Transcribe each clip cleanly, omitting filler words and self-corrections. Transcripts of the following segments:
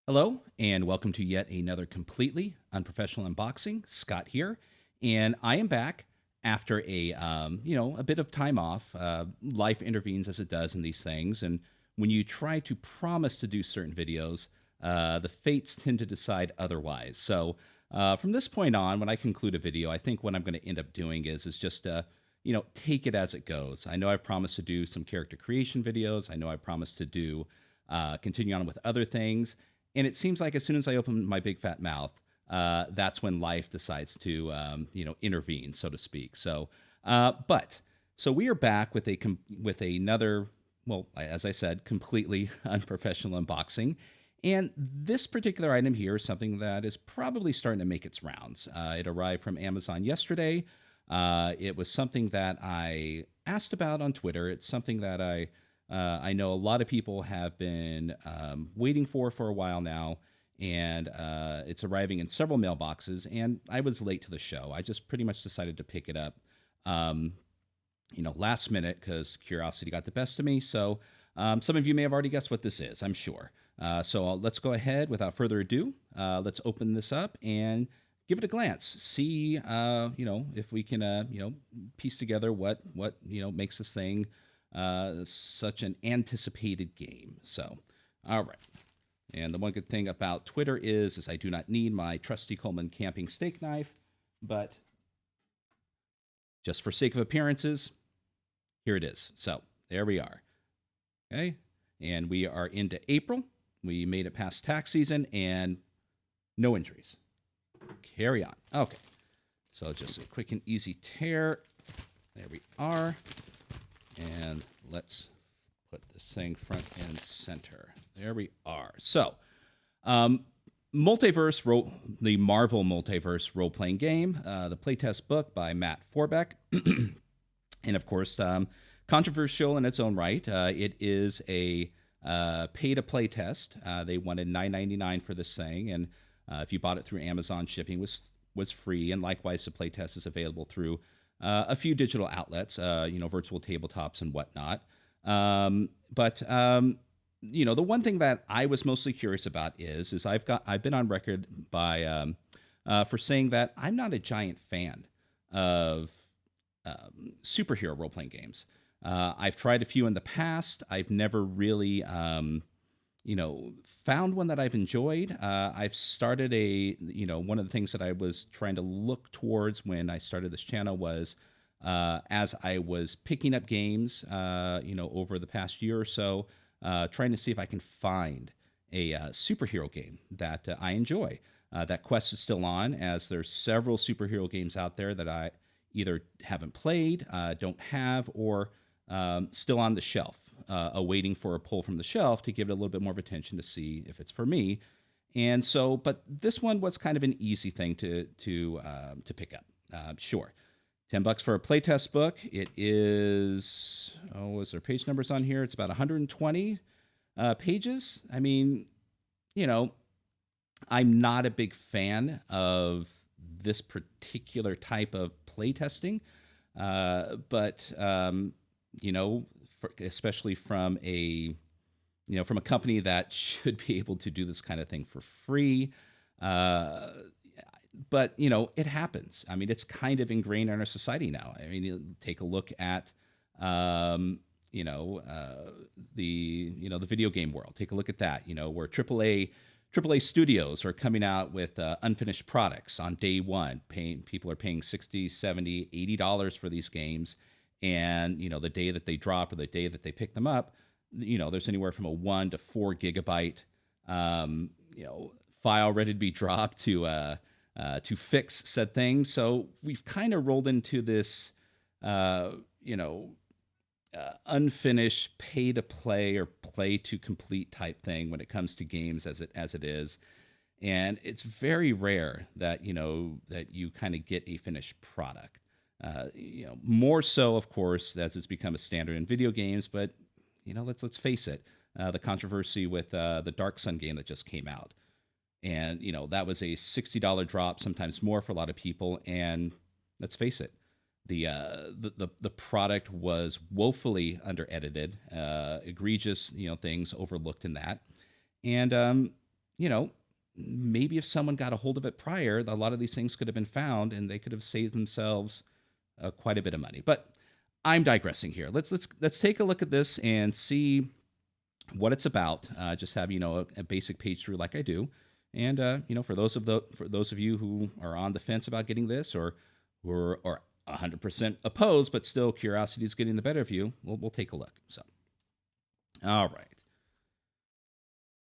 Hello, and welcome to yet another completely unprofessional unboxing. Scott here, and I am back after a bit of time off. Life intervenes as it does in these things, and when you try to promise to do certain videos, the fates tend to decide otherwise. So, from this point on, when I conclude a video, I think what I'm going to end up doing is just take it as it goes. I know I've promised to do some character creation videos. I know I promised to do continue on with other things. And it seems like as soon as I open my big fat mouth, that's when life decides to, intervene, so to speak. So we are back with with another, well, as I said, completely unprofessional unboxing. And this particular item here is something that is probably starting to make its rounds. It arrived from Amazon yesterday. It was something that I asked about on Twitter. It's something that I know a lot of people have been waiting for a while now, and it's arriving in several mailboxes. And I was late to the show. I just pretty much decided to pick it up, last minute because curiosity got the best of me. So some of you may have already guessed what this is, I'm sure. So let's go ahead without further ado. Let's open this up and give it a glance. See, if we can, piece together what makes this thing such an anticipated game. So, all right. And the one good thing about Twitter is I do not need my trusty Coleman camping steak knife, but just for sake of appearances, here it is. So there we are. Okay. And we are into April. We made it past tax season and no injuries. Carry on. Okay. So just a quick and easy tear. There we are. And let's put this thing front and center. There we are. So, Multiverse, the Marvel Multiverse role-playing game, the Playtest book by Matt Forbeck. And, of course, controversial in its own right. It is a pay-to-play test. They wanted $9.99 for this thing, and if you bought it through Amazon, shipping was free. And likewise, the playtest is available through a few digital outlets, virtual tabletops and whatnot. The one thing that I was mostly curious about is I've been on record by for saying that I'm not a giant fan of superhero role playing games. I've tried a few in the past. I've never really found one that I've enjoyed. I've started one of the things that I was trying to look towards when I started this channel was as I was picking up games, over the past year or so, trying to see if I can find a superhero game that I enjoy. That quest is still on, as there's several superhero games out there that I either haven't played, don't have, or still on the shelf, awaiting for a pull from the shelf to give it a little bit more of attention to see if it's for me. And so, but this one was kind of an easy thing to pick up. Sure, $10 for a playtest book. It is, is there page numbers on here? It's about 120 pages. I mean, I'm not a big fan of this particular type of playtesting, but especially from a company that should be able to do this kind of thing for free. But it happens. I mean, it's kind of ingrained in our society now. I mean, you take a look at the video game world. Take a look at that. Where AAA studios are coming out with unfinished products on day one. People are paying $60, $70, $80 for these games. And, the day that they drop or the day that they pick them up, there's anywhere from a 1 to 4 gigabyte, file ready to be dropped to fix said thing. So we've kind of rolled into this, unfinished pay to play or play to complete type thing when it comes to games as it is. And it's very rare that, that you kind of get a finished product. More so, of course, as it's become a standard in video games. But let's face it, the controversy with the Dark Sun game that just came out, and that was a $60 drop, sometimes more for a lot of people. And let's face it, the product was woefully under edited, egregious things overlooked in that, and you know, maybe if someone got a hold of it prior, a lot of these things could have been found and they could have saved themselves quite a bit of money. But I'm digressing here. Let's take a look at this and see what it's about. Just have a basic page through like I do, and for those of you who are on the fence about getting this, or who are 100% opposed, but still curiosity is getting the better of you, we'll take a look. So, all right.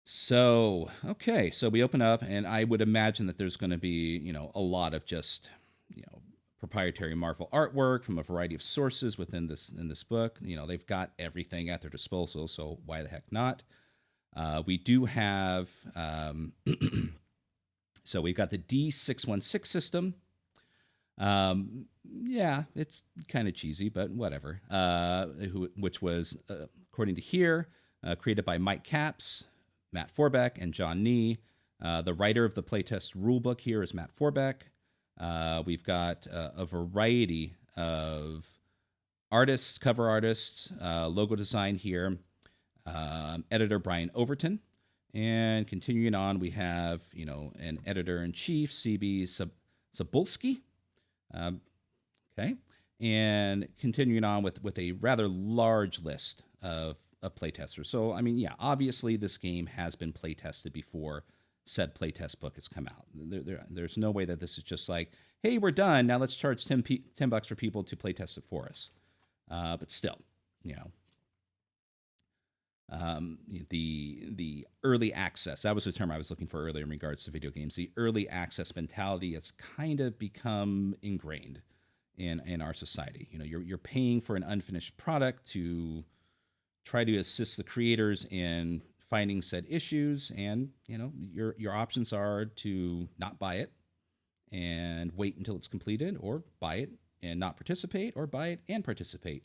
So, okay, so we open up, and I would imagine that there's going to be, a lot of just, proprietary Marvel artwork from a variety of sources in this book. They've got everything at their disposal, so why the heck not? We do have, so we've got the D616 system. Yeah, it's kind of cheesy, but whatever. Which was, according to here, created by Mike Capps, Matt Forbeck, and John Nee. The writer of the playtest rulebook here is Matt Forbeck. We've got a variety of artists, cover artists, logo design here. Editor Brian Overton. And continuing on, we have, an editor-in-chief, C.B. Sabulski. Okay. And continuing on with a rather large list of playtesters. So, obviously this game has been playtested before said playtest book has come out. There's no way that this is just like, hey, we're done. Now let's charge $10 for people to playtest it for us. But still, the early access, that was the term I was looking for earlier in regards to video games. The early access mentality has kind of become ingrained in our society. You're paying for an unfinished product to try to assist the creators in finding said issues, and your options are to not buy it and wait until it's completed, or buy it and not participate, or buy it and participate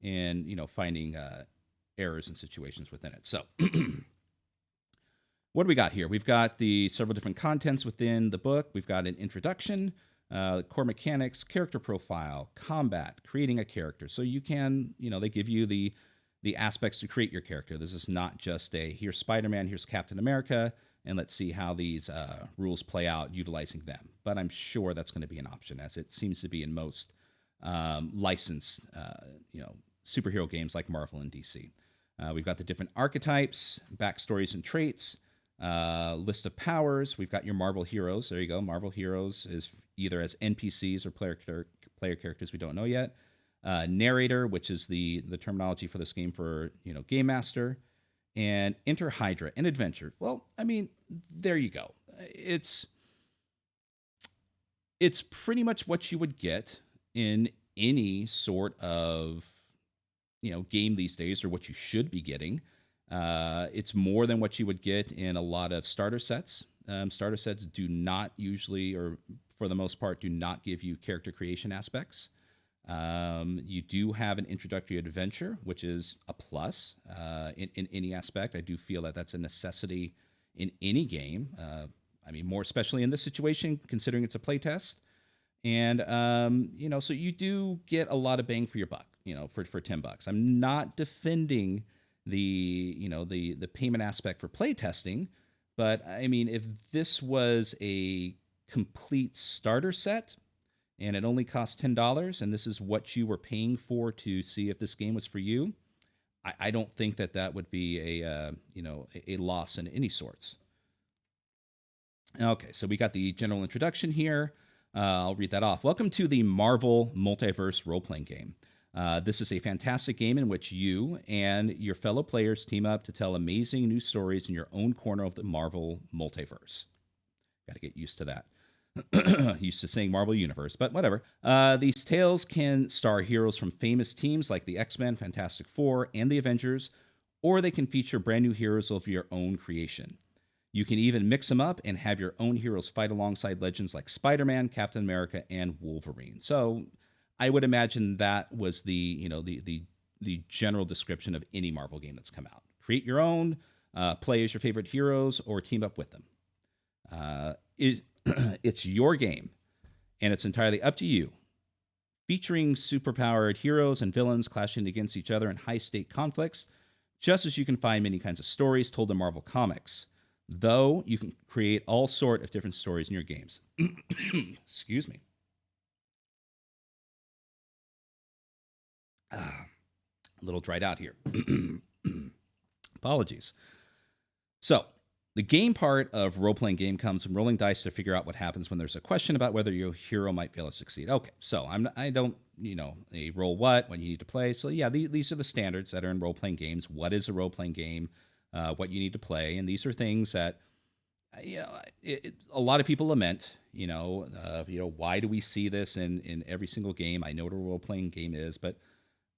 in finding errors and situations within it. So what do we got here? We've got the several different contents within the book. We've got an introduction, core mechanics, character profile, combat, creating a character. So you can, they give you the aspects to create your character. This is not just here's Spider-Man, here's Captain America, and let's see how these rules play out utilizing them. But I'm sure that's going to be an option, as it seems to be in most licensed, superhero games like Marvel and DC. We've got the different archetypes, backstories and traits, list of powers. We've got your Marvel heroes. There you go. Marvel heroes is either as NPCs or player characters we don't know yet. Narrator, which is the terminology for this game for game master, and enter Hydra and adventure. Well, there you go. It's pretty much what you would get in any sort of game these days, or what you should be getting. It's more than what you would get in a lot of starter sets. Starter sets do not usually, or for the most part, do not give you character creation aspects. You do have an introductory adventure, which is a plus in any aspect. I do feel that that's a necessity in any game. More especially in this situation, considering it's a playtest. And so you do get a lot of bang for your buck. For $10. I'm not defending the payment aspect for playtesting, but if this was a complete starter set, and it only costs $10, and this is what you were paying for to see if this game was for you, I don't think that would be a loss in any sorts. Okay, so we got the general introduction here. I'll read that off. Welcome to the Marvel Multiverse role-playing game. This is a fantastic game in which you and your fellow players team up to tell amazing new stories in your own corner of the Marvel Multiverse. Got to get used to that. Used to saying Marvel Universe, but whatever. These tales can star heroes from famous teams like the X-Men, Fantastic Four, and the Avengers, or they can feature brand new heroes of your own creation. You can even mix them up and have your own heroes fight alongside legends like Spider-Man, Captain America, and Wolverine. So I would imagine that was the general description of any Marvel game that's come out. Create your own, play as your favorite heroes, or team up with them. It's your game, and it's entirely up to you. Featuring superpowered heroes and villains clashing against each other in high-stake conflicts, just as you can find many kinds of stories told in Marvel Comics. though you can create all sort of different stories in your games. Excuse me. A little dried out here. Apologies. So, the game part of role playing game comes from rolling dice to figure out what happens when there's a question about whether your hero might fail or succeed. Okay, so I don't a roll what when you need to play. So yeah, these are the standards that are in role playing games. What is a role playing game? What you need to play, and these are things that a lot of people lament. Why do we see this in every single game? I know what a role playing game is, but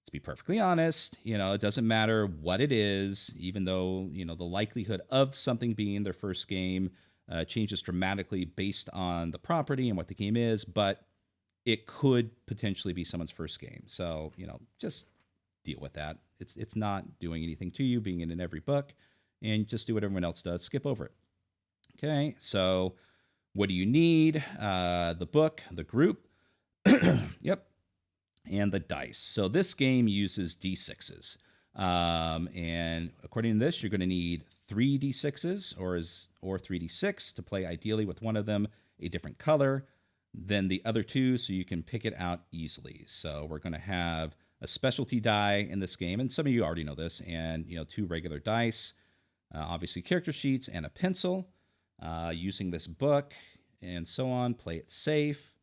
to be perfectly honest, it doesn't matter what it is, even though, the likelihood of something being their first game changes dramatically based on the property and what the game is, but it could potentially be someone's first game. So, just deal with that. It's not doing anything to you being in every book, and just do what everyone else does. Skip over it. Okay, so what do you need? The book, the group. Yep, and the dice. So this game uses D6s. And according to this, you're going to need 3d6s or 3d6 to play ideally with one of them a different color than the other two, so you can pick it out easily. So we're going to have a specialty die in this game, and some of you already know this, and 2 regular dice, obviously character sheets and a pencil. Using this book and so on, play it safe.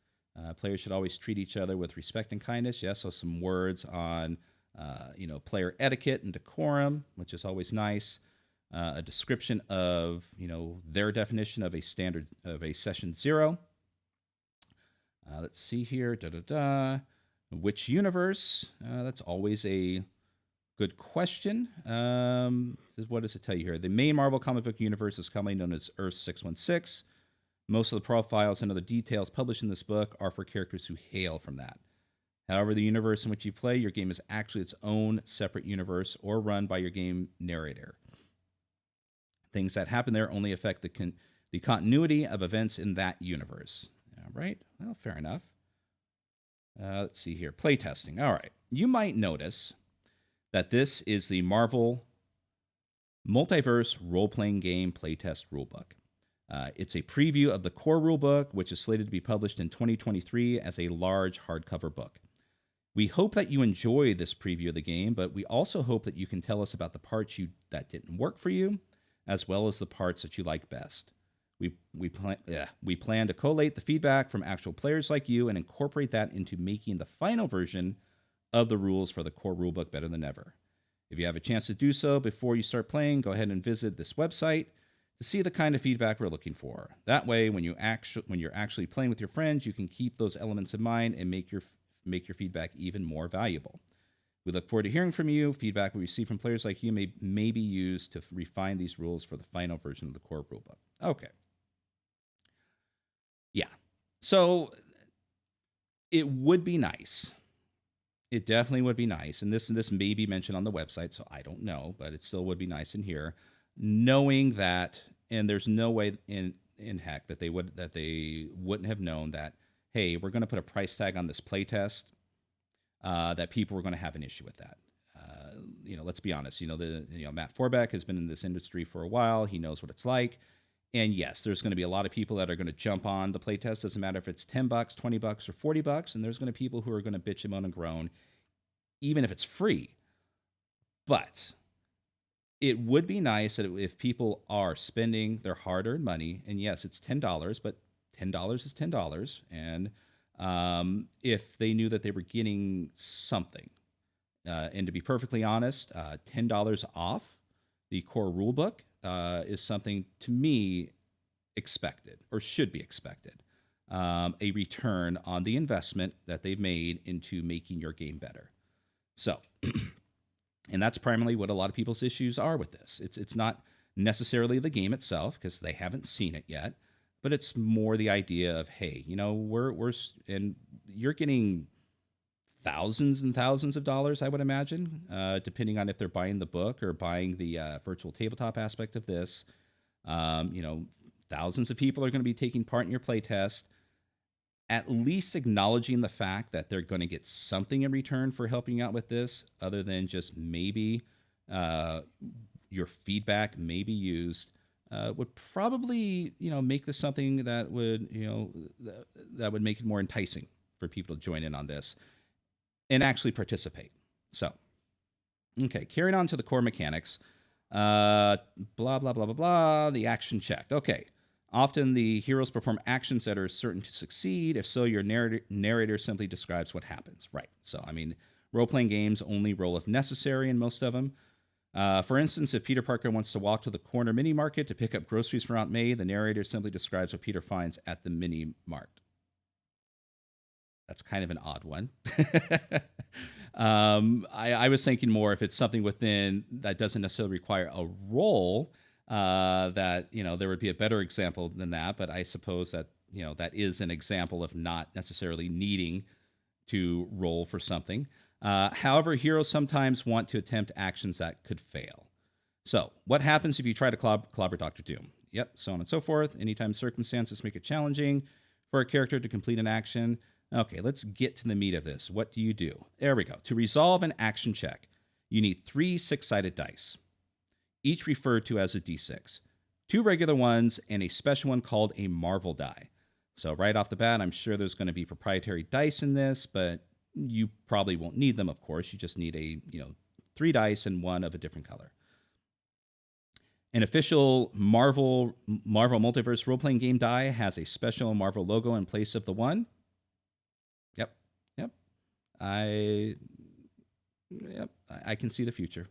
Players should always treat each other with respect and kindness. Yes, so some words on, player etiquette and decorum, which is always nice. A description of, their definition of a session 0. Let's see here. Which universe? That's always a good question. What does it tell you here? The main Marvel comic book universe is commonly known as Earth 616. Most of the profiles and other details published in this book are for characters who hail from that. However, the universe in which you play your game is actually its own separate universe or run by your game narrator. Things that happen there only affect the continuity of events in that universe. All right, well, fair enough. Let's see here. Playtesting. All right. You might notice that this is the Marvel Multiverse role-playing game playtest rulebook. It's a preview of the core rulebook, which is slated to be published in 2023 as a large hardcover book. We hope that you enjoy this preview of the game, but we also hope that you can tell us about the parts that didn't work for you, as well as the parts that you like best. We plan to collate the feedback from actual players like you and incorporate that into making the final version of the rules for the core rulebook better than ever. If you have a chance to do so before you start playing, go ahead and visit this website to see the kind of feedback we're looking for. That way, when you're actually playing with your friends, you can keep those elements in mind and make your feedback even more valuable. We look forward to hearing from you. Feedback we receive from players like you may be used to refine these rules for the final version of the core rulebook. Okay. Yeah. So it would be nice. It definitely would be nice, and this may be mentioned on the website, so I don't know, but it still would be nice in here, knowing that, and there's no way in heck that they wouldn't have known that, hey, we're going to put a price tag on this playtest, that people were going to have an issue with that. Let's be honest. Matt Forbeck has been in this industry for a while. He knows what it's like. And yes, there's going to be a lot of people that are going to jump on the playtest. Doesn't matter if it's $10, $20, or $40, and there's going to be people who are going to bitch and moan and groan, even if it's free. But it would be nice that if people are spending their hard-earned money, and yes, it's $10, but $10 is $10, and if they knew that they were getting something, and to be perfectly honest, $10 off the core rulebook is something, to me, expected or should be expected. A return on the investment that they've made into making your game better. So, and that's primarily what a lot of people's issues are with this. It's not necessarily the game itself, because they haven't seen it yet, but it's more the idea of, hey, we're and you're getting thousands and thousands of dollars, I would imagine, depending on if they're buying the book or buying the virtual tabletop aspect of this. Thousands of people are going to be taking part in your playtest. At least acknowledging the fact that they're going to get something in return for helping out with this, other than just maybe your feedback may be used would probably, make this something that would, that would make it more enticing for people to join in on this and actually participate. So, okay, carrying on to the core mechanics. Blah, blah, blah, blah, blah. The action check. Okay. Often the heroes perform actions that are certain to succeed. If so, your narrator simply describes what happens. Right. So, I mean, role-playing games only roll if necessary in most of them. For instance, if Peter Parker wants to walk to the corner mini market to pick up groceries for Aunt May, the narrator simply describes what Peter finds at the mini mart. That's kind of an odd one. I was thinking more if it's something within that doesn't necessarily require a role, that, there would be a better example than that. But I suppose that, that is an example of not necessarily needing to roll for something. However, heroes sometimes want to attempt actions that could fail. So what happens if you try to clobber Dr. Doom? Yep, so on and so forth. Anytime circumstances make it challenging for a character to complete an action. Okay, let's get to the meat of this. What do you do? There we go. To resolve an action check, you need 3 6-sided dice, each referred to as a d6, 2 regular ones, and a special one called a Marvel die. So right off the bat, I'm sure there's going to be proprietary dice in this, but you probably won't need them, of course. You just need 3 dice and 1 of a different color. An official Marvel Multiverse role-playing game die has a special Marvel logo in place of the 1. I can see the future.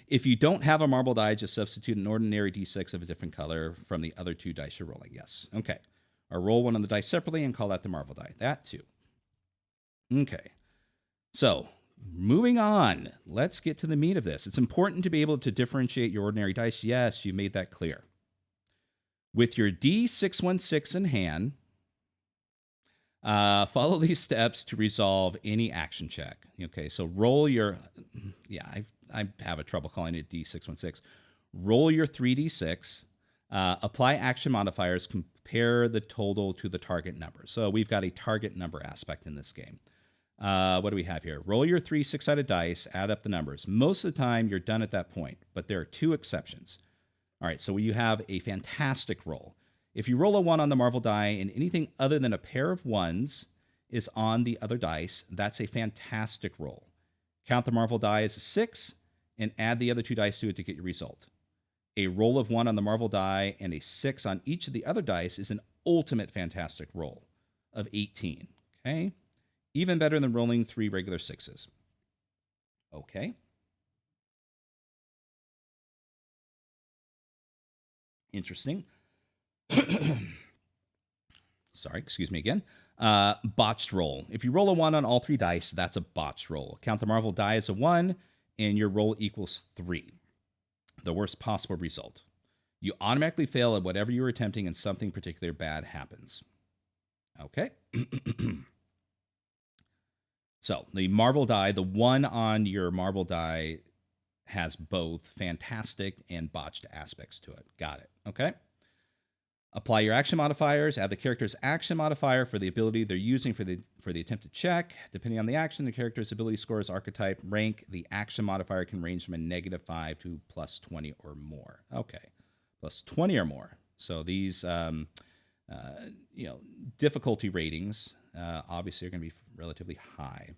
If you don't have a Marvel die, just substitute an ordinary d6 of a different color from the other 2 dice you're rolling. Yes. Okay. Or roll one of the dice separately and call that the Marvel die. That too. Okay. So, moving on. Let's get to the meat of this. It's important to be able to differentiate your ordinary dice. Yes, you made that clear. With your D616 in hand, follow these steps to resolve any action check. Okay, so roll your, I have a trouble calling it D616. Roll your 3d6, apply action modifiers, compare the total to the target number. So we've got a target number aspect in this game. What do we have here? Roll your 3 6-sided dice, add up the numbers. Most of the time, you're done at that point, but there are 2 exceptions. All right, so you have a fantastic roll. If you roll a 1 on the Marvel die and anything other than a pair of 1s is on the other dice, that's a fantastic roll. Count the Marvel die as a 6 and add the other 2 dice to it to get your result. A roll of 1 on the Marvel die and a 6 on each of the other dice is an ultimate fantastic roll of 18. Okay? Even better than rolling 3 regular 6s. Okay? Interesting. Sorry, excuse me again. Botched roll. If you roll a 1 on all 3 dice, that's a botched roll. Count the Marvel die as a 1, and your roll equals 3. The worst possible result. You automatically fail at whatever you were attempting, and something particularly bad happens. Okay. So, the Marvel die, the 1 on your Marvel die has both fantastic and botched aspects to it. Got it. Okay. Apply your action modifiers. Add the character's action modifier for the ability they're using for the attempted check. Depending on the action, the character's ability scores, archetype, rank. The action modifier can range from a -5 to +20 or more. Okay, +20 or more. So these, difficulty ratings obviously are going to be relatively high,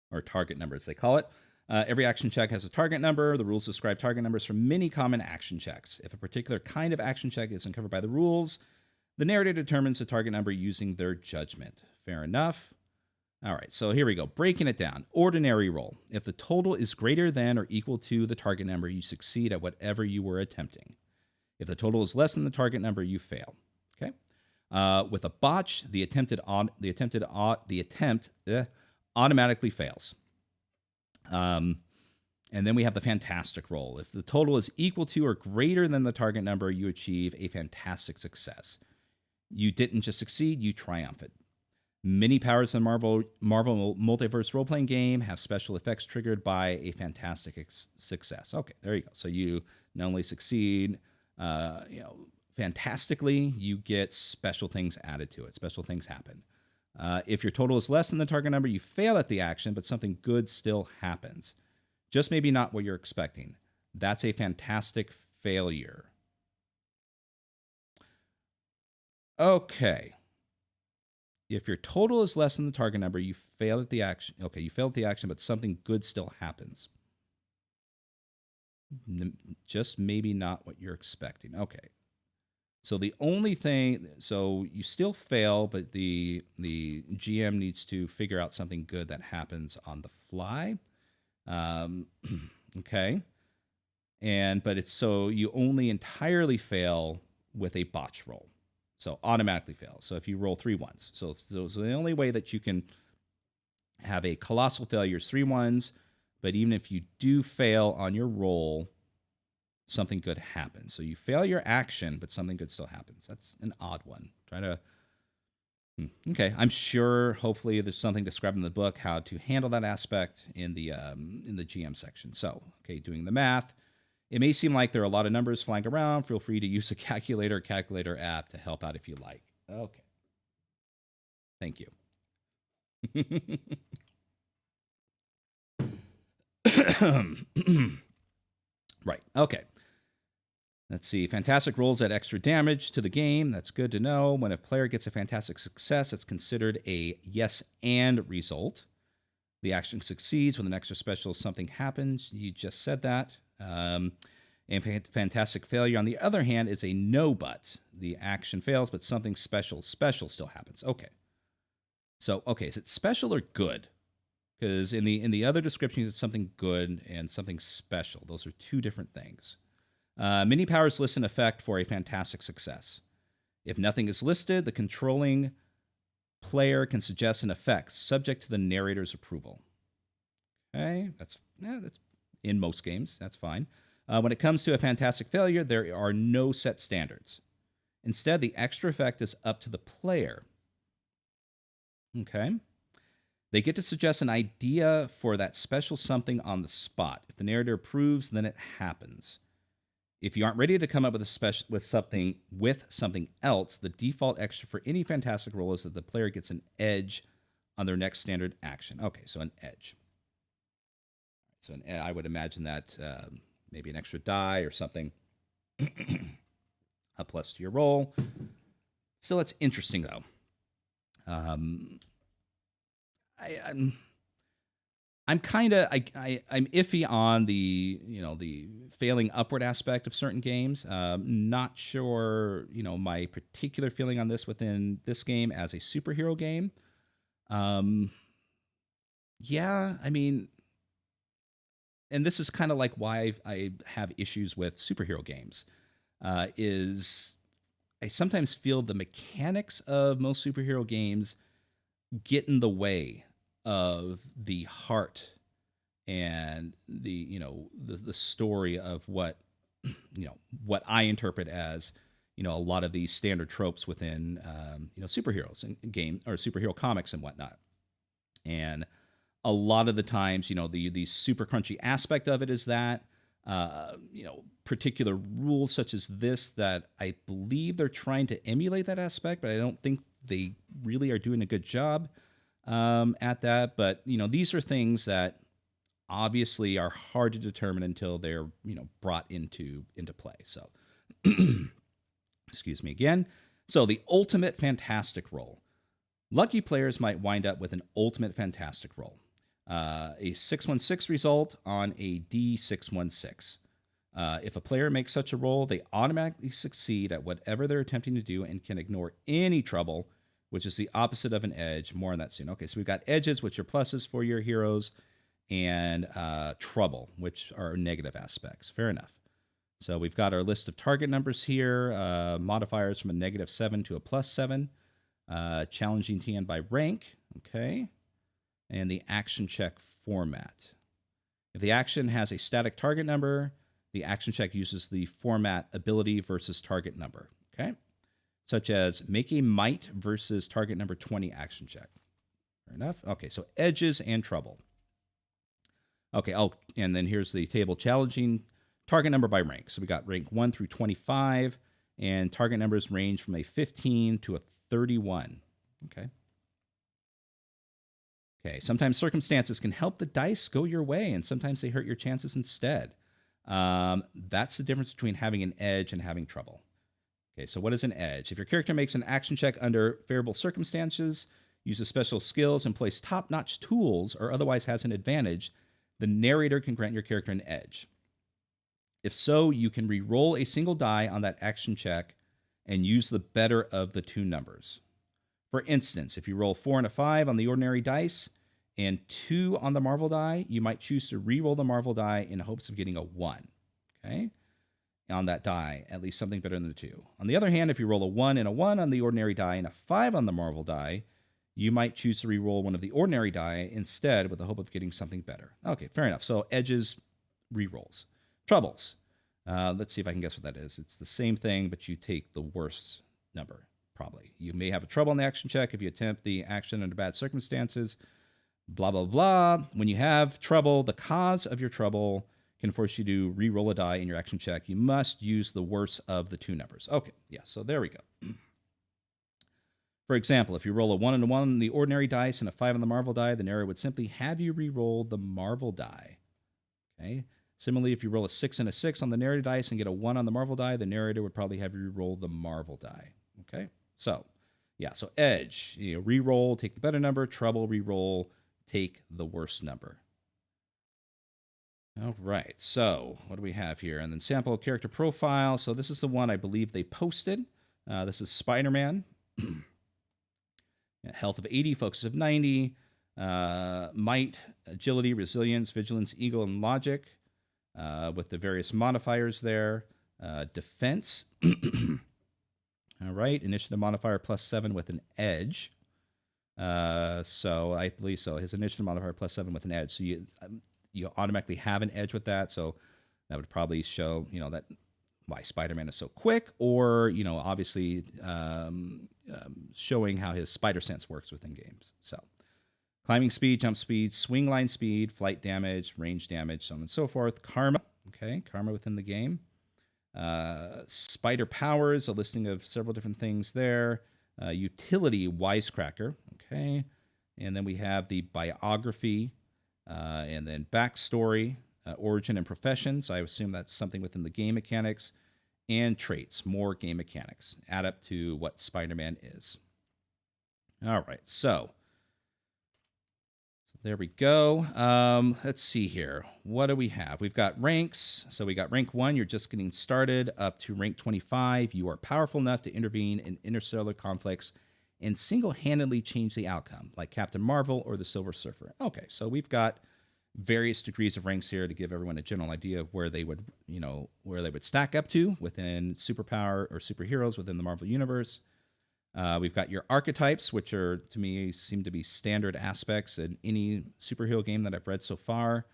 or target numbers they call it. Every action check has a target number. The rules describe target numbers for many common action checks. If a particular kind of action check isn't covered by the rules, the narrator determines the target number using their judgment. Fair enough. All right, so here we go. Breaking it down. Ordinary roll. If the total is greater than or equal to the target number, you succeed at whatever you were attempting. If the total is less than the target number, you fail. Okay. With a botch, the attempt automatically fails. And then we have the fantastic roll. If the total is equal to or greater than the target number, you achieve a fantastic success. You didn't just succeed, you triumphed. Many powers in Marvel Multiverse role-playing game have special effects triggered by a fantastic success. Okay, there you go. So you not only succeed, fantastically, you get special things added to it. Special things happen. If your total is less than the target number, you fail at the action, but something good still happens. Just maybe not what you're expecting. That's a fantastic failure. Okay. If your total is less than the target number, you failed at the action. Okay, you failed at the action, but something good still happens. Just maybe not what you're expecting. Okay. So the only thing, so you still fail, but the GM needs to figure out something good that happens on the fly. Okay. But it's so you only entirely fail with a botch roll. So automatically fail. So if you roll 3 ones. So the only way that you can have a colossal failure is 3 ones. But even if you do fail on your roll, something good happens. So you fail your action, but something good still happens. That's an odd one. Try to. Okay, I'm sure. Hopefully, there's something described in the book how to handle that aspect in the GM section. So, okay, doing the math. It may seem like there are a lot of numbers flying around. Feel free to use a calculator app to help out if you like. Okay. Thank you. Right. Okay. Let's see. Fantastic rolls add extra damage to the game. That's good to know. When a player gets a fantastic success, it's considered a yes and result. The action succeeds with an extra special. Something happens. You just said that. And fantastic failure, on the other hand, is a no but. The action fails, but something special still happens. Okay. So, okay, is it special or good? Because in the other descriptions, it's something good and something special. Those are two different things. Mini powers list an effect for a fantastic success. If nothing is listed, the controlling player can suggest an effect subject to the narrator's approval. Okay, that's in most games. That's fine. When it comes to a fantastic failure, there are no set standards. Instead, the extra effect is up to the player. Okay. They get to suggest an idea for that special something on the spot. If the narrator approves, then it happens. If you aren't ready to come up with something else, the default extra for any fantastic roll is that the player gets an edge on their next standard action. Okay, so an edge. So I would imagine that maybe an extra die or something. A plus to your roll. Still, it's interesting though. I'm iffy on the failing upward aspect of certain games. Not sure my particular feeling on this within this game as a superhero game. Yeah, I mean, and this is kind of like why I have issues with superhero games. Is I sometimes feel the mechanics of most superhero games get in the way of the heart and the story of what what I interpret as a lot of these standard tropes within superheroes and game or superhero comics and whatnot. And a lot of the times, the super crunchy aspect of it is that particular rules such as this that I believe they're trying to emulate that aspect, but I don't think they really are doing a good job at that. But these are things that obviously are hard to determine until they're brought into play. So, excuse me again. So the ultimate fantastic roll. Lucky players might wind up with an ultimate fantastic roll. A 616 result on a D616. If a player makes such a roll, they automatically succeed at whatever they're attempting to do and can ignore any trouble, which is the opposite of an edge. More on that soon. Okay, so we've got edges, which are pluses for your heroes, and trouble, which are negative aspects. Fair enough. So we've got our list of target numbers here, modifiers from a -7 to a +7, challenging TN by rank, okay, and the action check format. If the action has a static target number, the action check uses the format ability versus target number, okay, such as make a might versus target number 20 action check. Fair enough. Okay, so edges and trouble. Okay, and then here's the table challenging target number by rank. So we got rank 1 through 25, and target numbers range from a 15 to a 31. Okay. Okay, sometimes circumstances can help the dice go your way, and sometimes they hurt your chances instead. That's the difference between having an edge and having trouble. Okay, so what is an edge? If your character makes an action check under favorable circumstances, uses special skills, and plays top-notch tools, or otherwise has an advantage, the narrator can grant your character an edge. If so, you can re-roll a single die on that action check and use the better of the two numbers. For instance, if you roll 4 and a 5 on the ordinary dice and 2 on the Marvel die, you might choose to re-roll the Marvel die in hopes of getting a 1. Okay? On that die, at least something better than the 2. On the other hand, if you roll a 1 and a 1 on the ordinary die and a 5 on the Marvel die, you might choose to re-roll one of the ordinary die instead with the hope of getting something better. Okay, fair enough. So edges, re-rolls. Troubles. Let's see if I can guess what that is. It's the same thing, but you take the worst number, probably. You may have a trouble on the action check if you attempt the action under bad circumstances. Blah, blah, blah. When you have trouble, the cause of your trouble can force you to re-roll a die in your action check. You must use the worst of the two numbers. Okay, yeah, so there we go. For example, if you roll a 1 and a 1 on the ordinary dice and a 5 on the Marvel die, the narrator would simply have you re-roll the Marvel die. Okay. Similarly, if you roll a 6 and a 6 on the narrator dice and get a 1 on the Marvel die, the narrator would probably have you re-roll the Marvel die. Okay. So, yeah, so edge, re-roll, take the better number. Trouble, re-roll, take the worst number. All right, so what do we have here? And then sample character profile. So this is the one I believe they posted. This is Spider-Man. Health of 80, focus of 90, might, agility, resilience, vigilance, ego, and logic, with the various modifiers there. Defense. All right, initiative modifier +7 with an edge. So I believe so. His initiative modifier +7 with an edge. So you automatically have an edge with that. So that would probably show, that why Spider-Man is so quick, or, obviously showing how his spider sense works within games. So climbing speed, jump speed, swing line speed, flight damage, range damage, so on and so forth. Karma, okay, karma within the game. Spider powers, a listing of several different things there. Utility, wisecracker, okay. And then we have the biography, and then backstory, origin and profession. So I assume that's something within the game mechanics. And traits, more game mechanics. Add up to what Spider-Man is. All right, so there we go. Let's see here. What do we have? We've got ranks. So we got rank 1, you're just getting started, up to rank 25. You are powerful enough to intervene in interstellar conflicts and single-handedly change the outcome, like Captain Marvel or the Silver Surfer. Okay, so we've got various degrees of ranks here to give everyone a general idea of where they would, where they would stack up to within superpower or superheroes within the Marvel Universe. We've got your archetypes, which are, to me, seem to be standard aspects in any superhero game that I've read so far.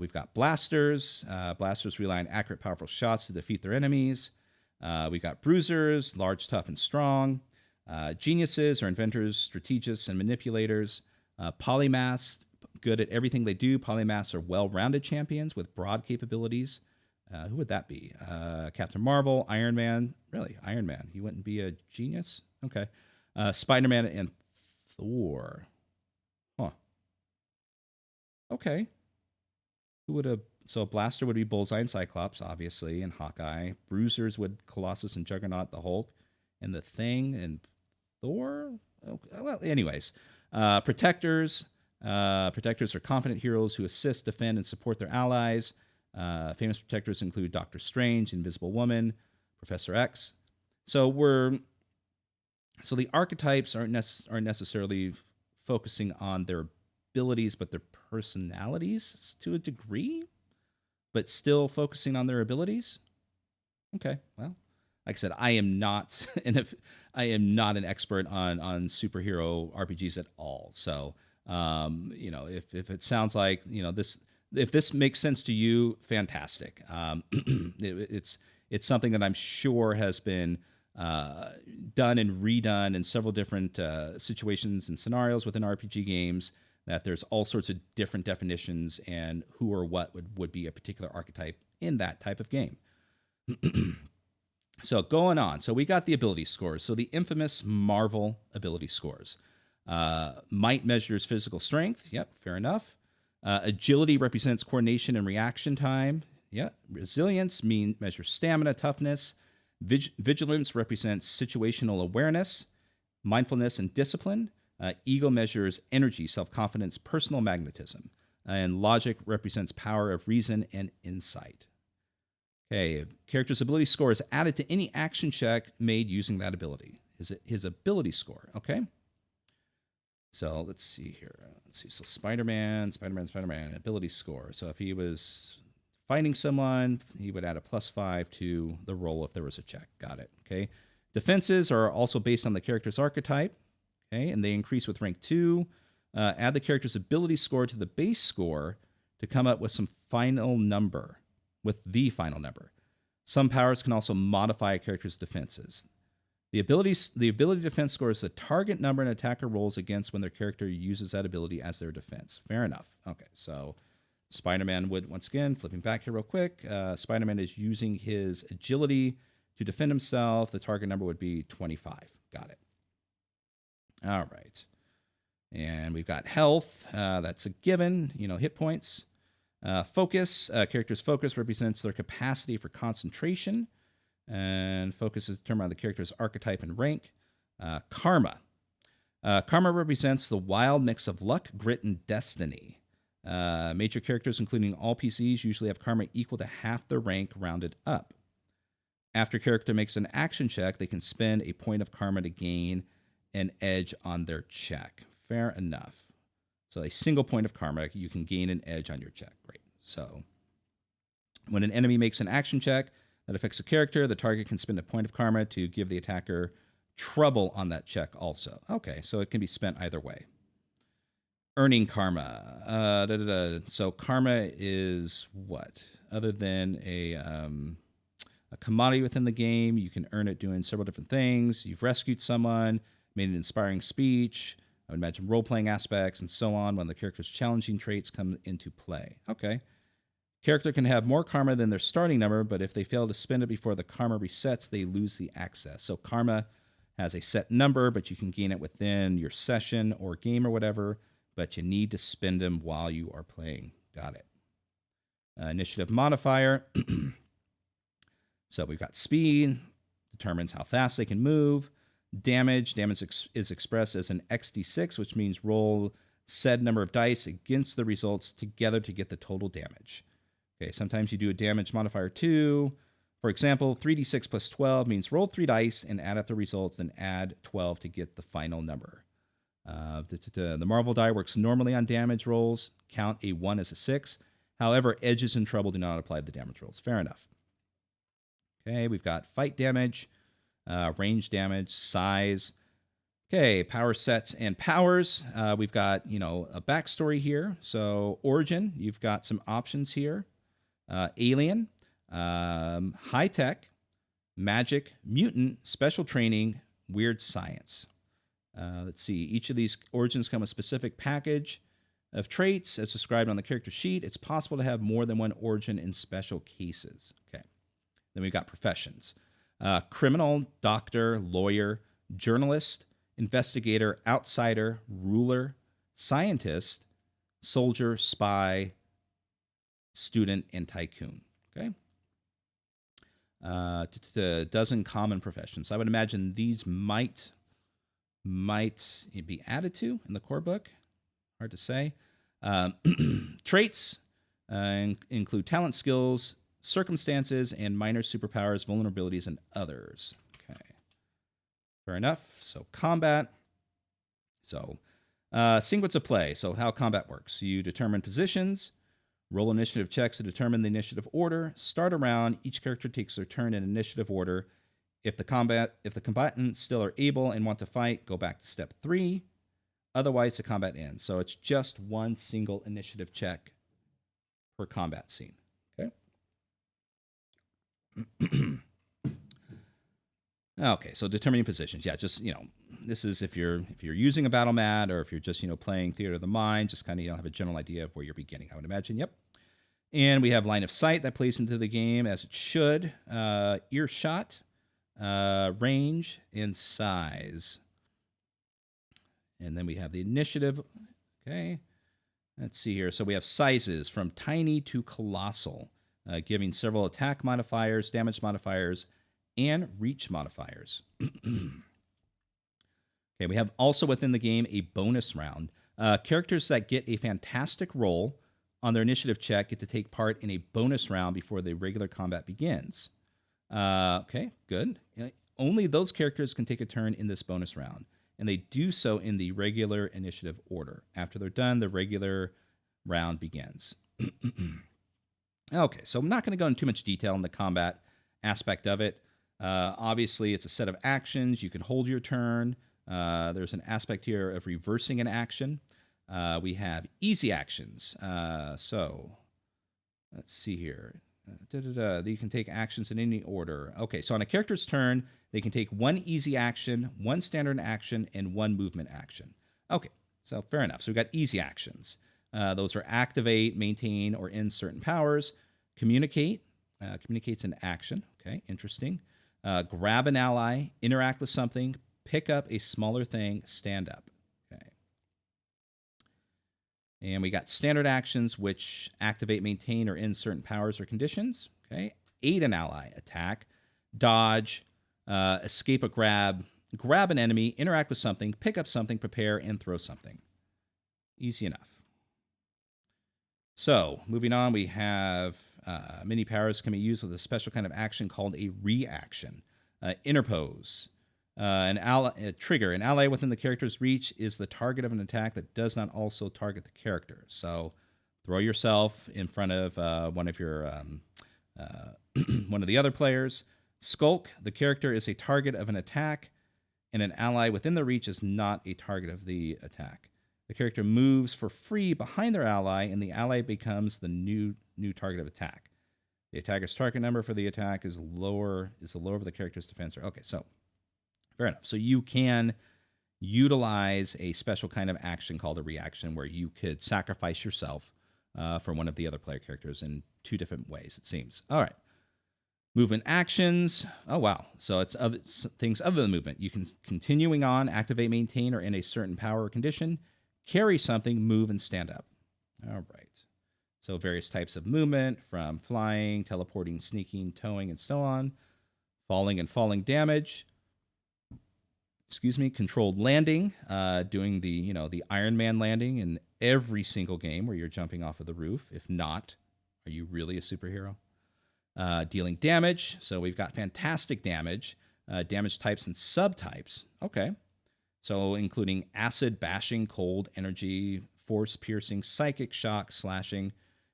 We've got blasters. Blasters rely on accurate, powerful shots to defeat their enemies. We've got bruisers, large, tough, and strong. Geniuses are inventors, strategists, and manipulators. Polymaths, good at everything they do. Polymaths are well-rounded champions with broad capabilities. Who would that be? Captain Marvel, Iron Man. Really, Iron Man. He wouldn't be a genius? Okay. Spider-Man and Thor. Huh. Okay. Who would have... So Blaster would be Bullseye and Cyclops, obviously, and Hawkeye. Bruisers would Colossus and Juggernaut, the Hulk, and the Thing, and Thor? Okay. Well, anyways. Protectors. Protectors are confident heroes who assist, defend, and support their allies. Famous protectors include Doctor Strange, Invisible Woman, Professor X. So the archetypes aren't necessarily focusing on their abilities, but their personalities to a degree, but still focusing on their abilities. Okay, well, like I said, I am not an expert on superhero RPGs at all. So if it sounds like this. If this makes sense to you, fantastic. It's something that I'm sure has been done and redone in several different situations and scenarios within RPG games, that there's all sorts of different definitions and who or what would be a particular archetype in that type of game. So going on. So we got the ability scores. So the infamous Marvel ability scores. Might measures physical strength. Yep, fair enough. Agility represents coordination and reaction time. Yeah. Resilience measures stamina, toughness. Vigilance represents situational awareness, mindfulness, and discipline. Ego measures energy, self confidence, personal magnetism. And logic represents power of reason and insight. Okay, character's ability score is added to any action check made using that ability. His ability score, okay? So let's see here. Let's see. So Spider-Man, ability score. So if he was fighting someone, he would add a +5 to the roll if there was a check. Got it. Okay. Defenses are also based on the character's archetype. Okay, and they increase with rank 2. Add the character's ability score to the base score to come up with the final number. Some powers can also modify a character's defenses. The ability defense score is the target number an attacker rolls against when their character uses that ability as their defense. Fair enough. Okay, so Spider-Man would, once again, flipping back here real quick, Spider-Man is using his agility to defend himself. The target number would be 25. Got it. All right. And we've got health. That's a given, hit points. Focus. Character's focus represents their capacity for concentration. And focus is determined by the character's archetype and rank. Karma. Karma represents the wild mix of luck, grit, and destiny. Major characters, including all PCs, usually have karma equal to half their rank rounded up. After a character makes an action check, they can spend a point of karma to gain an edge on their check. Fair enough. So a single point of karma, you can gain an edge on your check. Great. So when an enemy makes an action check that affects a character, the target can spend a point of karma to give the attacker trouble on that check also. Okay, so it can be spent either way. Earning karma. So karma is what? Other than a commodity within the game, you can earn it doing several different things. You've rescued someone, made an inspiring speech, I would imagine role-playing aspects, and so on when the character's challenging traits come into play. Okay. Character can have more karma than their starting number, but if they fail to spend it before the karma resets, they lose the access. So karma has a set number, but you can gain it within your session or game or whatever, but you need to spend them while you are playing. Got it. Initiative modifier. So we've got speed, determines how fast they can move. Damage is expressed as an XD6, which means roll said number of dice against the results together to get the total damage. Okay, sometimes you do a damage modifier 2. For example, 3d6 plus 12 means roll 3 dice and add up the results, then add 12 to get the final number. The Marvel die works normally on damage rolls. Count a 1 as a 6. However, edges and trouble do not apply to the damage rolls. Fair enough. Okay, we've got fight damage, range damage, size. Okay, power sets and powers. We've got, a backstory here. So origin, you've got some options here. Alien, high tech, magic, mutant, special training, weird science. Let's see. Each of these origins come with a specific package of traits as described on the character sheet. It's possible to have more than one origin in special cases. Okay. Then we've got professions. Criminal, doctor, lawyer, journalist, investigator, outsider, ruler, scientist, soldier, spy, student, and tycoon. Okay. A dozen common professions. So I would imagine these might be added to in the core book. Hard to say. Traits include talent, skills, circumstances, and minor superpowers, vulnerabilities, and others. Okay. Fair enough. So combat. So sequence of play. So how combat works. You determine positions, roll initiative checks to determine the initiative order, start a round. Each character takes their turn in initiative order. If the combatants still are able and want to fight, go back to step 3. Otherwise, the combat ends. So it's just one single initiative check per combat scene. Okay. Okay. So determining positions. Yeah. Just this is if you're using a battle mat or if you're just playing Theater of the Mind, just kind of have a general idea of where you're beginning. I would imagine. Yep. And we have line of sight that plays into the game as it should. Earshot. Range and size. And then we have the initiative. Okay. Let's see here. So we have sizes from tiny to colossal. giving several attack modifiers, damage modifiers, and reach modifiers. Okay, we have also within the game a bonus round. Characters that get a fantastic roll on their initiative check get to take part in a bonus round before the regular combat begins. Okay, good. Only those characters can take a turn in this bonus round, and they do so in the regular initiative order. After they're done, the regular round begins. Okay, so I'm not going to go into too much detail on the combat aspect of it. Obviously, it's a set of actions. You can hold your turn. There's an aspect here of reversing an action. We have easy actions. So let's see here. You can take actions in any order. Okay, so on a character's turn, they can take one easy action, one standard action, and one movement action. Okay, so fair enough. So we've got easy actions. Those are activate, maintain, or end certain powers. Communicate. Communicates an action. Okay, interesting. Grab an ally, interact with something, pick up a smaller thing, stand up. Okay. And we got standard actions, which activate, maintain, or end certain powers or conditions. Okay. Aid an ally, attack, dodge, escape a grab, grab an enemy, interact with something, pick up something, prepare, and throw something. Easy enough. So, moving on, we have many powers can be used with a special kind of action called a reaction. Interpose. Trigger. An ally within the character's reach is the target of an attack that does not also target the character. So, throw yourself in front of one of your one of the other players. Skulk. The character is a target of an attack, and an ally within the reach is not a target of the attack. The character moves for free behind their ally, and the ally becomes the new target of attack. The attacker's target number for the attack is the lower of the character's defense. Okay, so fair enough. So you can utilize a special kind of action called a reaction, where you could sacrifice yourself for one of the other player characters in two different ways, it seems. All right. Movement actions. Oh, wow. So it's things other than movement. You can, continuing on, activate, maintain, or in a certain power or condition, carry something, move, and stand up. All right. So various types of movement, from flying, teleporting, sneaking, towing, and so on. Falling and falling damage. Controlled landing, doing the Iron Man landing in every single game where you're jumping off of the roof. If not, are you really a superhero? Dealing damage. So we've got fantastic damage, damage types and subtypes. Okay. So including acid, bashing, cold, energy, force, piercing, psychic, shock, slashing,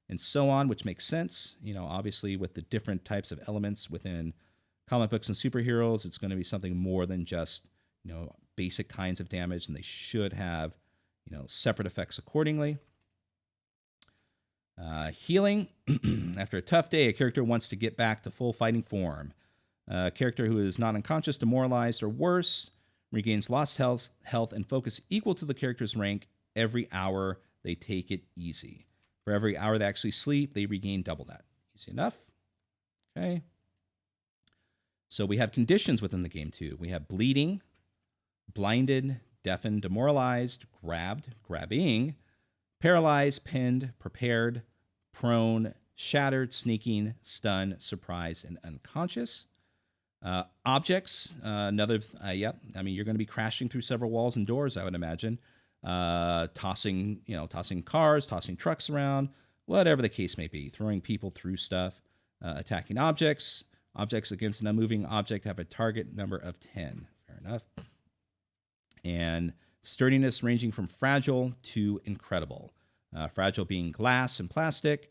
and so on, which makes sense. Obviously with the different types of elements within comic books and superheroes, it's going to be something more than just, basic kinds of damage, and they should have, separate effects accordingly. Healing. After a tough day, a character wants to get back to full fighting form. A character who is not unconscious, demoralized, or worse regains lost health and focus equal to the character's rank every hour they take it easy. For every hour they actually sleep, they regain double that. Easy enough. Okay. So we have conditions within the game too. We have bleeding, blinded, deafened, demoralized, grabbing, paralyzed, pinned, prepared, prone, shattered, sneaking, stunned, surprised, and unconscious. Objects, you're going to be crashing through several walls and doors, I would imagine. Tossing cars, tossing trucks around, whatever the case may be. Throwing people through stuff. Attacking objects. Objects against an unmoving object have a target number of 10. Fair enough. And sturdiness ranging from fragile to incredible. Fragile being glass and plastic,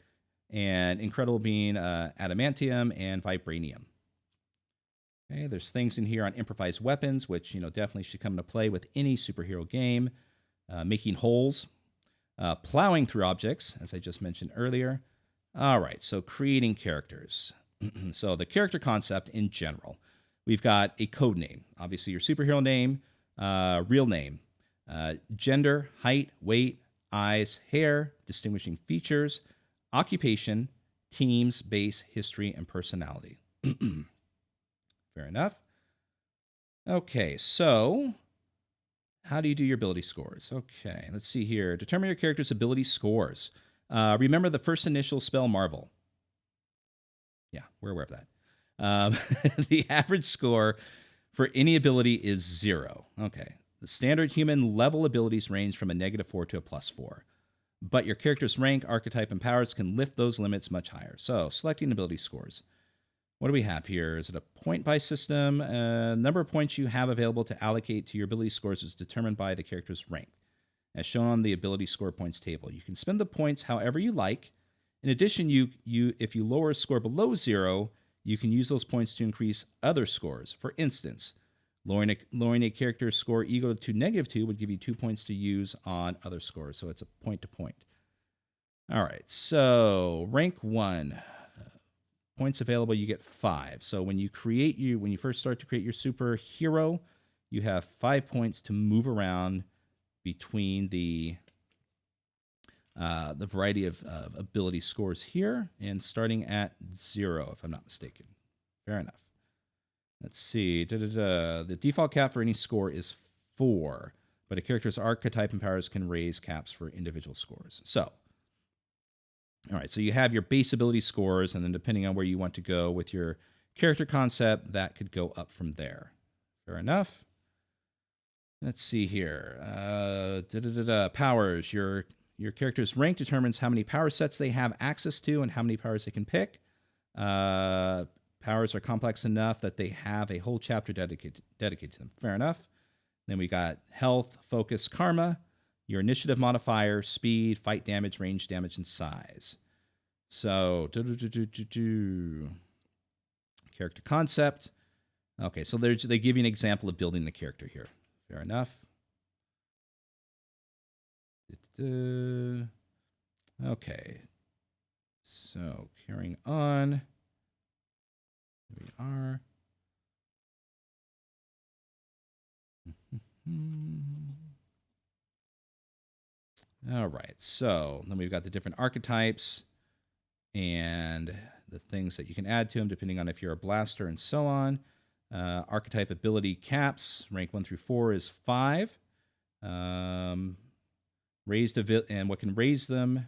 and incredible being adamantium and vibranium. Okay, there's things in here on improvised weapons, which definitely should come into play with any superhero game. Making holes, plowing through objects, as I just mentioned earlier. All right, so creating characters. So the character concept in general, we've got a code name, obviously your superhero name, real name, gender, height, weight, eyes, hair, distinguishing features, occupation, teams, base, history, and personality. Fair enough. Okay, so how do you do your ability scores? Okay, let's see here. Determine your character's ability scores. Remember the first initial spell, Marvel. Yeah, we're aware of that. The average score for any ability is 0. Okay. The standard human level abilities range from a -4 to a +4. But your character's rank, archetype, and powers can lift those limits much higher. So, selecting ability scores. What do we have here? Is it a point-by system? Number of points you have available to allocate to your ability scores is determined by the character's rank, as shown on the ability score points table. You can spend the points however you like. In addition, if you lower a score below 0, you can use those points to increase other scores. For instance, lowering a character's score equal to -2 would give you 2 points to use on other scores. So it's a point-to-point. All right, so rank 1. Points available, you get 5. So when you first start to create your superhero, you have 5 points to move around between the variety of ability scores here, and starting at 0, if I'm not mistaken. Fair enough. Let's see. The default cap for any score is 4, but a character's archetype and powers can raise caps for individual scores. So, all right, so you have your base ability scores, and then depending on where you want to go with your character concept, that could go up from there. Fair enough. Let's see here. Powers. Your character's rank determines how many power sets they have access to and how many powers they can pick. Powers are complex enough that they have a whole chapter dedicated to them. Fair enough. Then we got health, focus, karma, your initiative modifier, speed, fight damage, range damage, and size. So, character concept. Okay, so they give you an example of building the character here. Fair enough. Okay. So, carrying on. Here we are. All right, so then we've got the different archetypes and the things that you can add to them depending on if you're a blaster and so on. Archetype ability caps, rank 1 through 4 is 5. And what can raise them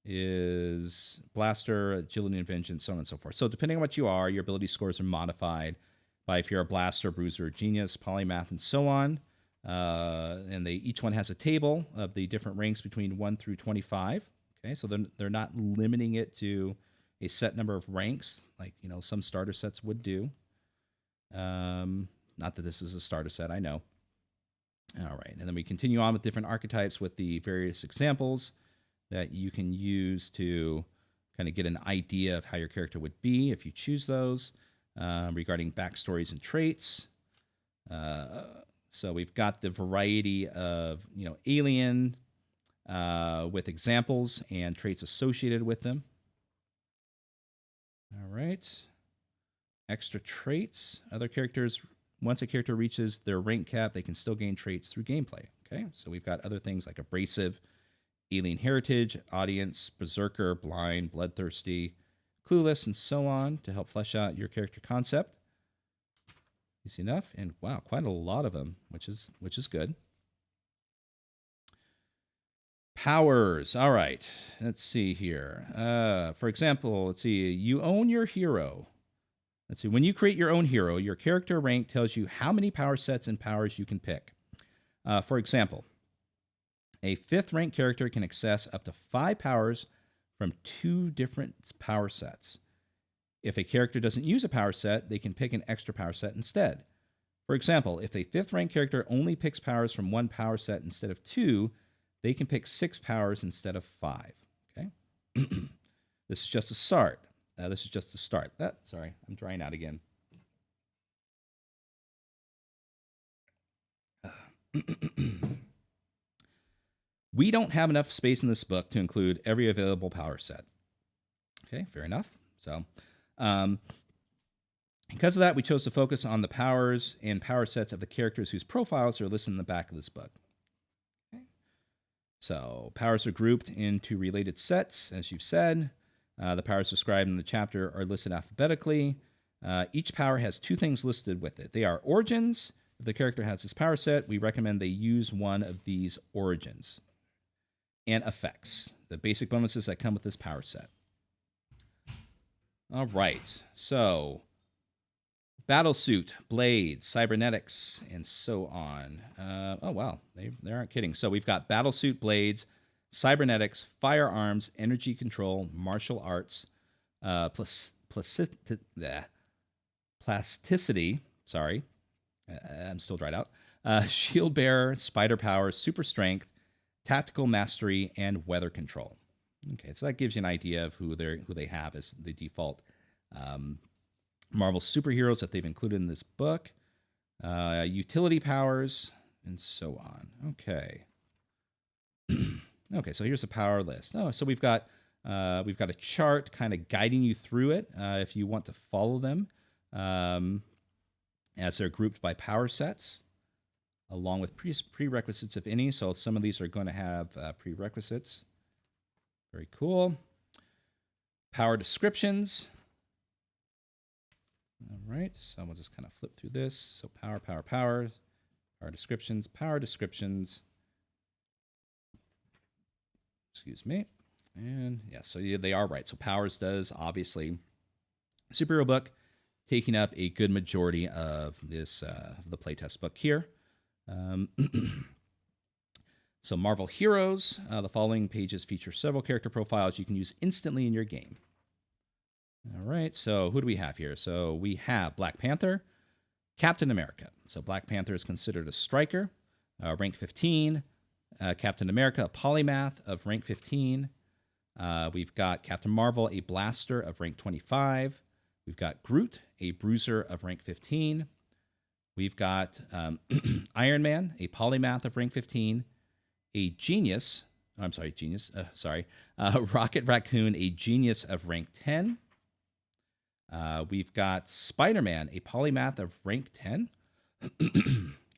is blaster, agility, and vengeance, so on and so forth. So depending on what you are, your ability scores are modified by if you're a blaster, bruiser, genius, polymath, and so on. And each one has a table of the different ranks between 1 through 25. Okay, so they're not limiting it to a set number of ranks like some starter sets would do. Not that this is a starter set, I know. All right, and then we continue on with different archetypes with the various examples that you can use to kind of get an idea of how your character would be if you choose those, regarding backstories and traits. So we've got the variety of alien with examples and traits associated with them. All right. Extra traits. Other characters, once a character reaches their rank cap, they can still gain traits through gameplay. Okay, so we've got other things like abrasive, alien heritage, audience, berserker, blind, bloodthirsty, clueless, and so on to help flesh out your character concept. Easy enough, and wow, quite a lot of them, which is good. Powers. All right, let's see here. For example, let's see. You own your hero. Let's see. When you create your own hero, your character rank tells you how many power sets and powers you can pick. For example, a 5th rank character can access up to 5 powers from 2 different power sets. If a character doesn't use a power set, they can pick an extra power set instead. For example, if a 5th rank character only picks powers from 1 power set instead of 2, they can pick 6 powers instead of 5. Okay, this is just a start. Sorry, I'm drying out again. We don't have enough space in this book to include every available power set. Okay, fair enough. So, because of that, we chose to focus on the powers and power sets of the characters whose profiles are listed in the back of this book. Okay. So, powers are grouped into related sets, as you've said. The powers described in the chapter are listed alphabetically. Each power has 2 things listed with it. They are origins. If the character has this power set, we recommend they use one of these origins. And effects, the basic bonuses that come with this power set. All right. So, battlesuit, blades, cybernetics, and so on. Oh, wow. They aren't kidding. So, we've got battlesuit, blades, cybernetics, firearms, energy control, martial arts, plasticity. Sorry. I'm still dried out. Shield bearer, spider power, super strength, tactical mastery, and weather control. Okay, so that gives you an idea of who they have as the default Marvel superheroes that they've included in this book. Utility powers, and so on. Okay. Okay, so here's a power list. Oh, so we've got a chart kind of guiding you through it if you want to follow them, as they're grouped by power sets, along with prerequisites, if any. So some of these are going to have prerequisites. Very cool. Power descriptions. All right, so we'll just kind of flip through this. So power descriptions. Excuse me. And yeah, so they are right. So powers does obviously superhero book, taking up a good majority of this the playtest book here. So Marvel Heroes, the following pages feature several character profiles you can use instantly in your game. All right, so who do we have here? So we have Black Panther, Captain America. So Black Panther is considered a striker, rank 15. Captain America, a polymath of rank 15. We've got Captain Marvel, a blaster of rank 25. We've got Groot, a bruiser of rank 15. We've got Iron Man, a polymath of rank 15. Rocket Raccoon, a genius of rank 10. We've got Spider-Man, a polymath of rank 10.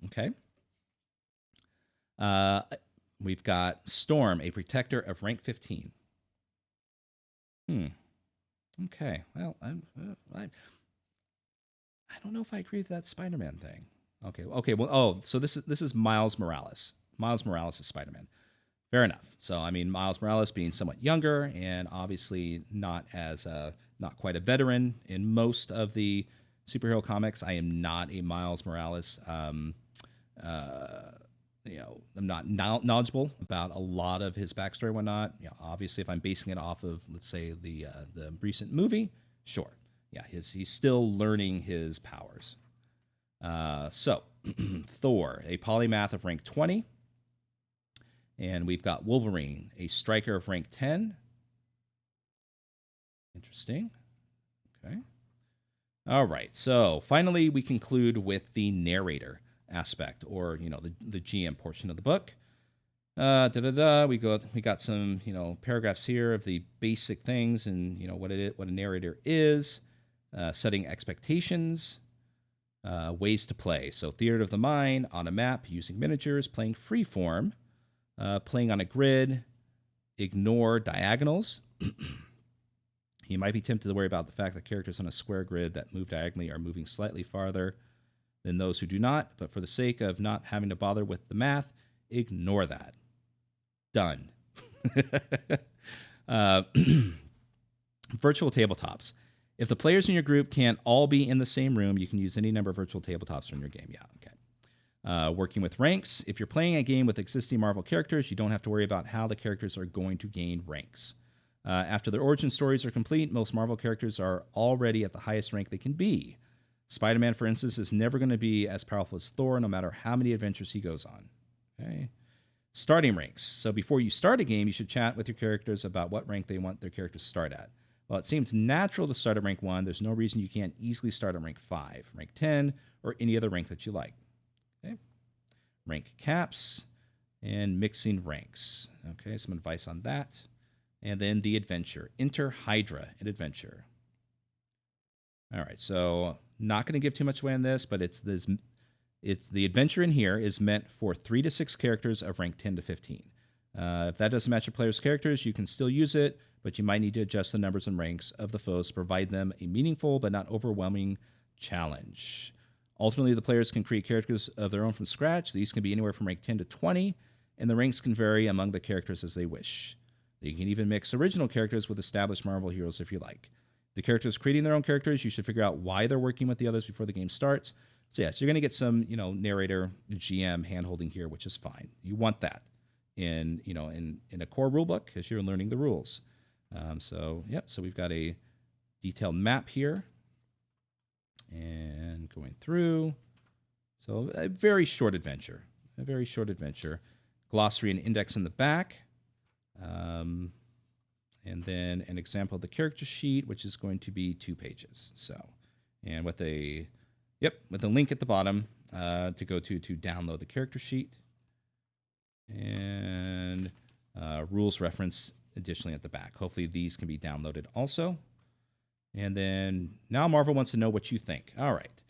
Okay. We've got Storm, a protector of rank 15. Okay. Well, I don't know if I agree with that Spider-Man thing. Okay. Well, so this is Miles Morales. Miles Morales is Spider-Man. Fair enough. So, I mean, Miles Morales being somewhat younger and obviously not quite a veteran in most of the superhero comics. I am not a Miles Morales. I'm not knowledgeable about a lot of his backstory and whatnot. Obviously, if I'm basing it off of, let's say, the recent movie, sure. Yeah, he's still learning his powers. So, Thor, a polymath of rank 20. And we've got Wolverine, a striker of rank 10. Interesting. Okay. All right. So finally, we conclude with the narrator aspect, or the GM portion of the book. We got some paragraphs here of the basic things and what a narrator is, setting expectations, ways to play. So theater of the mind, on a map, using miniatures, playing freeform. Playing on a grid, ignore diagonals. You might be tempted to worry about the fact that characters on a square grid that move diagonally are moving slightly farther than those who do not, but for the sake of not having to bother with the math, ignore that. Done. Virtual tabletops. If the players in your group can't all be in the same room, you can use any number of virtual tabletops from your game. Yeah, okay. Working with ranks. If you're playing a game with existing Marvel characters, you don't have to worry about how the characters are going to gain ranks. After their origin stories are complete, most Marvel characters are already at the highest rank they can be. Spider-Man, for instance, is never going to be as powerful as Thor, no matter how many adventures he goes on. Okay. Starting ranks. So before you start a game, you should chat with your characters about what rank they want their characters to start at. While it seems natural to start at rank 1, there's no reason you can't easily start at rank 5, rank 10, or any other rank that you like. Okay. Rank caps and mixing ranks. Okay, some advice on that. And then the adventure. Enter Hydra in adventure. All right, so not going to give too much away on this, but it's the adventure in here is meant for 3 to 6 characters of rank 10 to 15. If that doesn't match your player's characters, you can still use it, but you might need to adjust the numbers and ranks of the foes to provide them a meaningful but not overwhelming challenge. Ultimately, the players can create characters of their own from scratch. These can be anywhere from rank 10 to 20, and the ranks can vary among the characters as they wish. You can even mix original characters with established Marvel heroes if you like. the characters creating their own characters, you should figure out why they're working with the others before the game starts. So yes, you're going to get some, narrator, GM handholding here, which is fine. You want that in a core rulebook because you're learning the rules. So we've got a detailed map here and going through. So a very short adventure, Glossary and index in the back. And then an example of the character sheet, which is going to be 2 pages. So, and with a link at the bottom to go to download the character sheet, and rules reference additionally at the back. Hopefully these can be downloaded also. And then now Marvel wants to know what you think. All right.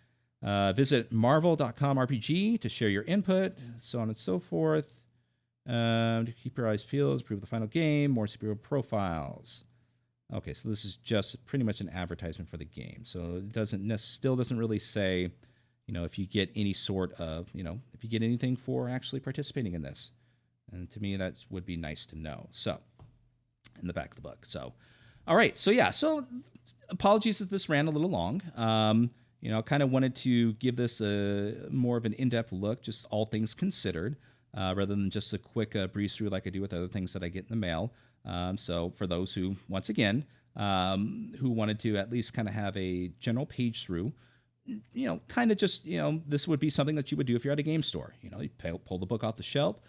Visit marvel.com/RPG to share your input, so on and so forth. To keep your eyes peeled, prove the final game, more superhero profiles. Okay, so this is just pretty much an advertisement for the game. So it still doesn't really say, if you get any sort of, if you get anything for actually participating in this. And to me, that would be nice to know. So, in the back of the book. So, all right. So apologies if this ran a little long. Kind of wanted to give this more of an in-depth look, just all things considered. Rather than just a quick breeze through like I do with other things that I get in the mail. So for those who, once again, who wanted to at least kind of have a general page through, kind of just, this would be something that you would do if you're at a game store. You pull the book off the shelf,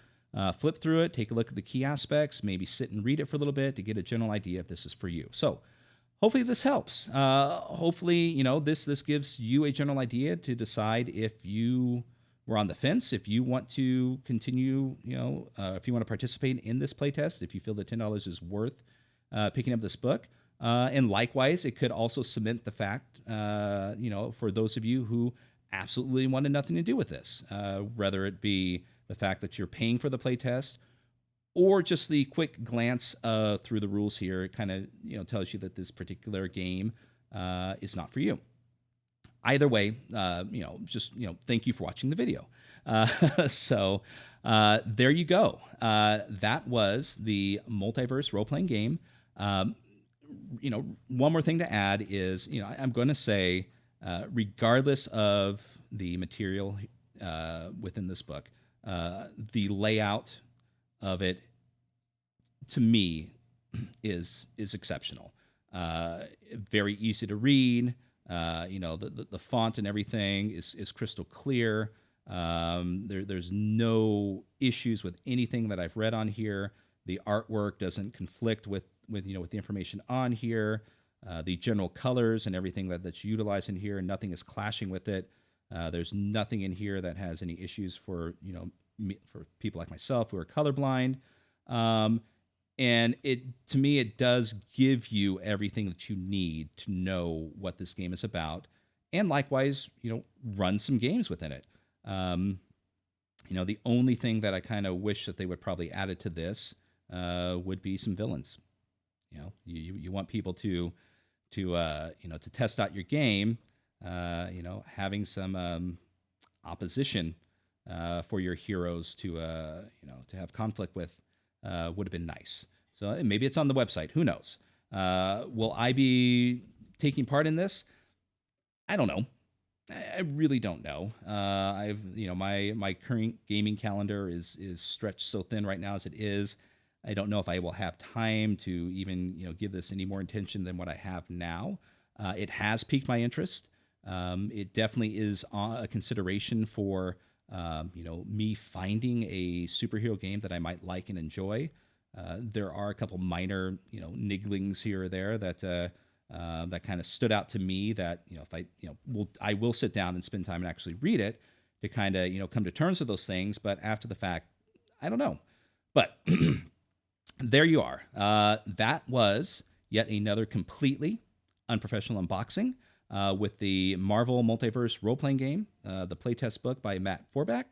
flip through it, take a look at the key aspects, maybe sit and read it for a little bit to get a general idea if this is for you. So hopefully this helps. Hopefully, this gives you a general idea to decide if you we're on the fence. If you want to continue, if you want to participate in this playtest, if you feel that $10 is worth picking up this book. And likewise, it could also cement the fact, for those of you who absolutely wanted nothing to do with this, whether it be the fact that you're paying for the playtest or just the quick glance through the rules here. It kind of, tells you that this particular game is not for you. Either way, thank you for watching the video. So there you go. That was the Multiverse role-playing game. One more thing to add is, I'm going to say, regardless of the material within this book, the layout of it, to me, is exceptional. Very easy to read. The font and everything is crystal clear. There's no issues with anything that I've read on here. The artwork doesn't conflict with the information on here. The general colors and everything that's utilized in here, nothing is clashing with it. There's nothing in here that has any issues for for people like myself who are colorblind. And to me, it does give you everything that you need to know what this game is about, and likewise, run some games within it. The only thing that I kind of wish that they would probably add it to this would be some villains. You want people to test out your game. Having some opposition for your heroes to have conflict with. Would have been nice. So maybe it's on the website. Who knows? Will I be taking part in this? I don't know. I really don't know. My current gaming calendar is stretched so thin right now as it is. I don't know if I will have time to even give this any more attention than what I have now. It has piqued my interest. It definitely is a consideration for me finding a superhero game that I might like and enjoy. There are a couple minor, nigglings here or there that kind of stood out to me that, if I will sit down and spend time and actually read it to kind of, come to terms with those things. But after the fact, I don't know. But there you are. That was yet another completely unprofessional unboxing. With the Marvel Multiverse role-playing game, the playtest book by Matt Forback.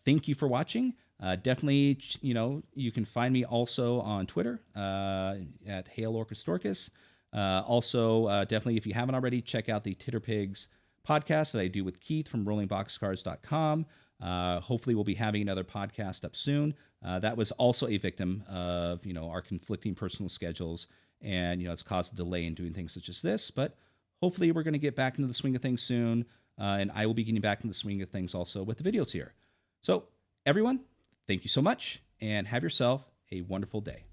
Thank you for watching. Definitely, you can find me also on Twitter at Hail OrcusDorkus. Also, definitely, if you haven't already, check out the Titterpigs podcast that I do with Keith from RollingBoxCars.com. Hopefully, we'll be having another podcast up soon. That was also a victim of our conflicting personal schedules and it's caused a delay in doing things such as this. But hopefully, we're going to get back into the swing of things soon, and I will be getting back into the swing of things also with the videos here. So, everyone, thank you so much, and have yourself a wonderful day.